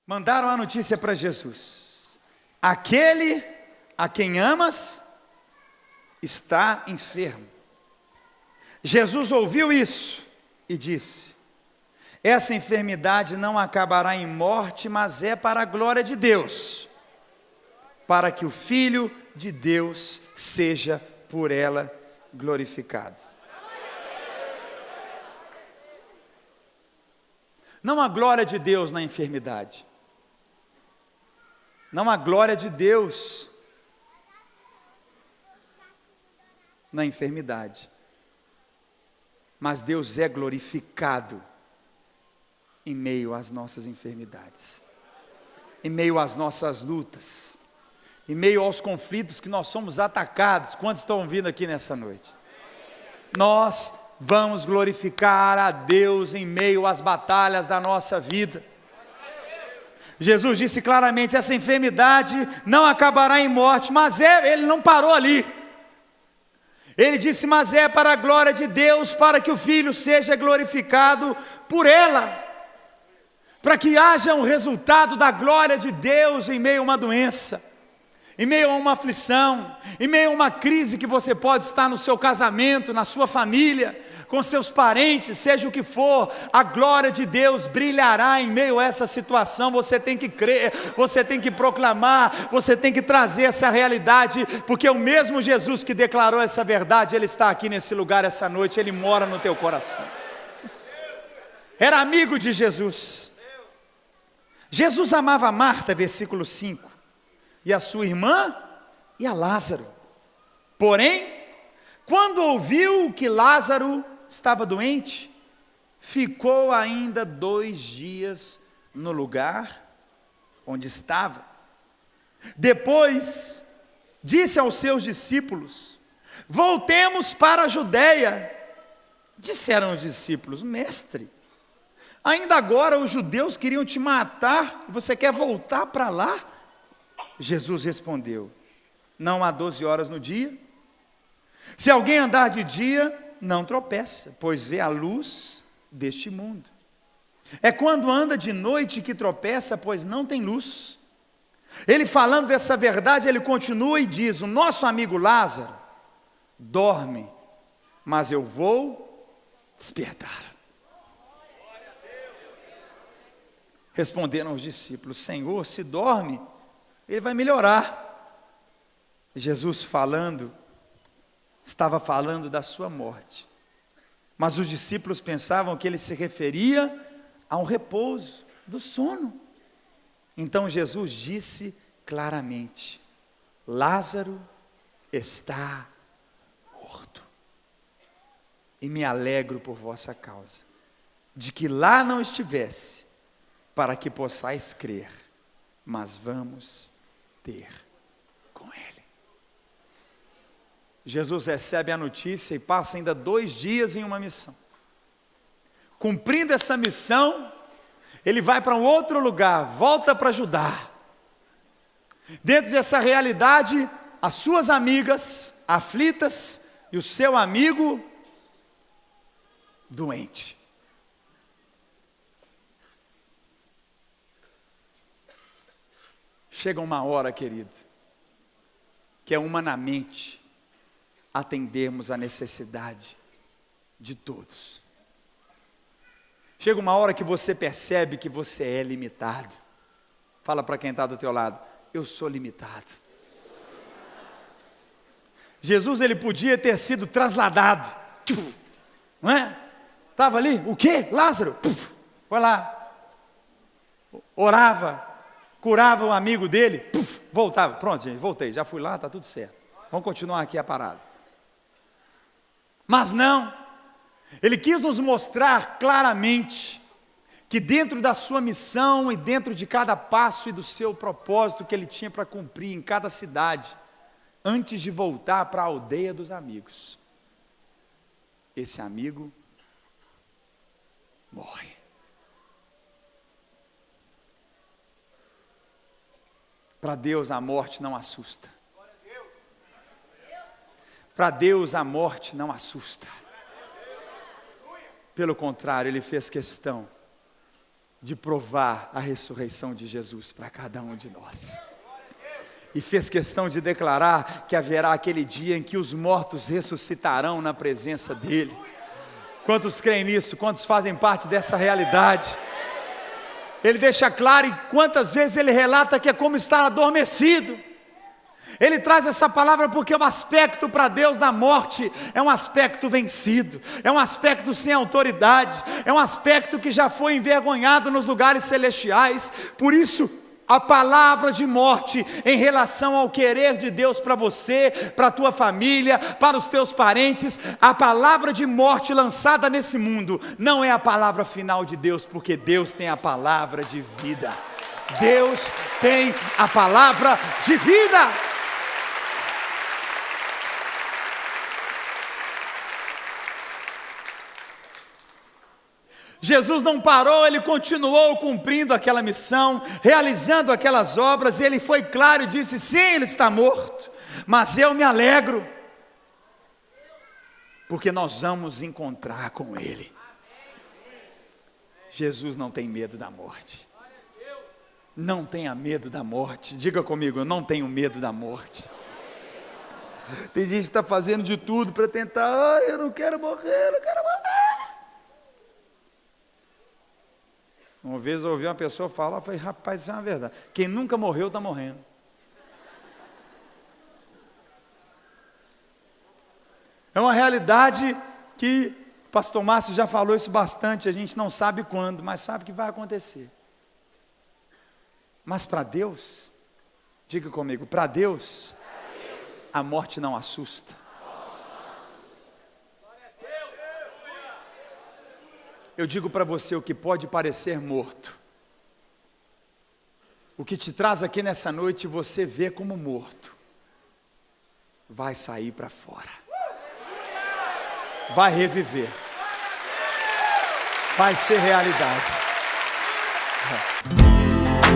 Mandaram a notícia para Jesus: aquele a quem amas está enfermo. Jesus ouviu isso e disse: essa enfermidade não acabará em morte, mas é para a glória de Deus, para que o Filho de Deus seja por ela glorificado. Não há glória de Deus na enfermidade. Não há glória de Deus na enfermidade. Mas Deus é glorificado em meio às nossas enfermidades, em meio às nossas lutas, em meio aos conflitos que nós somos atacados. Quantos estão vindo aqui nessa noite? Nós vamos glorificar a Deus em meio às batalhas da nossa vida. Jesus disse claramente: essa enfermidade não acabará em morte, mas ele não parou ali. Ele disse: mas é para a glória de Deus, para que o Filho seja glorificado por ela, para que haja um resultado da glória de Deus em meio a uma doença, em meio a uma aflição, em meio a uma crise que você pode estar no seu casamento, na sua família, com seus parentes, seja o que for, a glória de Deus brilhará em meio a essa situação. Você tem que crer, você tem que proclamar, você tem que trazer essa realidade, porque o mesmo Jesus que declarou essa verdade, Ele está aqui nesse lugar essa noite, Ele mora no teu coração. Era amigo de Jesus. Jesus amava Marta, versículo 5, e a sua irmã e a Lázaro. Porém, quando ouviu que Lázaro estava doente, ficou ainda 2 dias no lugar onde estava. Depois, disse aos seus discípulos: voltemos para a Judeia. Disseram os discípulos: mestre, ainda agora os judeus queriam te matar, e você quer voltar para lá? Jesus respondeu: não há 12 horas no dia? Se alguém andar de dia, não tropeça, pois vê a luz deste mundo. É quando anda de noite que tropeça, pois não tem luz. Ele, falando dessa verdade, ele continua e diz: o nosso amigo Lázaro dorme, mas eu vou despertar. Responderam os discípulos: Senhor, se dorme, ele vai melhorar. Jesus estava falando da sua morte, mas os discípulos pensavam que ele se referia a um repouso, do sono. Então Jesus disse claramente: Lázaro está morto, e me alegro por vossa causa, de que lá não estivesse, para que possais crer, mas vamos ter com ele. Jesus recebe a notícia e passa ainda 2 dias em uma missão. Cumprindo essa missão, ele vai para um outro lugar, volta para Judá. Dentro dessa realidade, as suas amigas aflitas e o seu amigo doente. Chega uma hora, querido, que é humanamente atendermos a necessidade de todos. Chega uma hora que você percebe que você é limitado. Fala para quem está do teu lado: eu sou limitado. Jesus, ele podia ter sido trasladado, não é? Estava ali, o quê? Lázaro, foi lá, orava, curava o amigo dele, voltava. Pronto, gente, voltei, já fui lá, está tudo certo. Vamos continuar aqui a parada. Mas não, ele quis nos mostrar claramente que dentro da sua missão e dentro de cada passo e do seu propósito que ele tinha para cumprir em cada cidade, antes de voltar para a aldeia dos amigos, esse amigo morre. Para Deus a morte não assusta. Para Deus a morte não assusta. Pelo contrário, Ele fez questão de provar a ressurreição de Jesus para cada um de nós. E fez questão de declarar que haverá aquele dia em que os mortos ressuscitarão na presença dEle. Quantos creem nisso? Quantos fazem parte dessa realidade? Ele deixa claro, e quantas vezes ele relata que é como estar adormecido. Ele traz essa palavra porque o aspecto para Deus da morte é um aspecto vencido, é um aspecto sem autoridade, é um aspecto que já foi envergonhado nos lugares celestiais. Por isso, a palavra de morte em relação ao querer de Deus para você, para a tua família, para os teus parentes, a palavra de morte lançada nesse mundo não é a palavra final de Deus, porque Deus tem a palavra de vida. Deus tem a palavra de vida. Jesus não parou, ele continuou cumprindo aquela missão, realizando aquelas obras, e ele foi claro e disse: sim, ele está morto, mas eu me alegro, porque nós vamos encontrar com ele. Jesus não tem medo da morte. Não tenha medo da morte. Diga comigo: eu não tenho medo da morte. Tem gente que está fazendo de tudo para tentar: eu não quero morrer, eu não quero morrer. Uma vez eu ouvi uma pessoa falar, eu falei: rapaz, isso é uma verdade. Quem nunca morreu está morrendo. É uma realidade que o pastor Márcio já falou isso bastante. A gente não sabe quando, mas sabe que vai acontecer. Mas para Deus, diga comigo, para Deus, a morte não assusta. Eu digo para você, o que pode parecer morto, o que te traz aqui nessa noite, você vê como morto, vai sair para fora, vai reviver, vai ser realidade.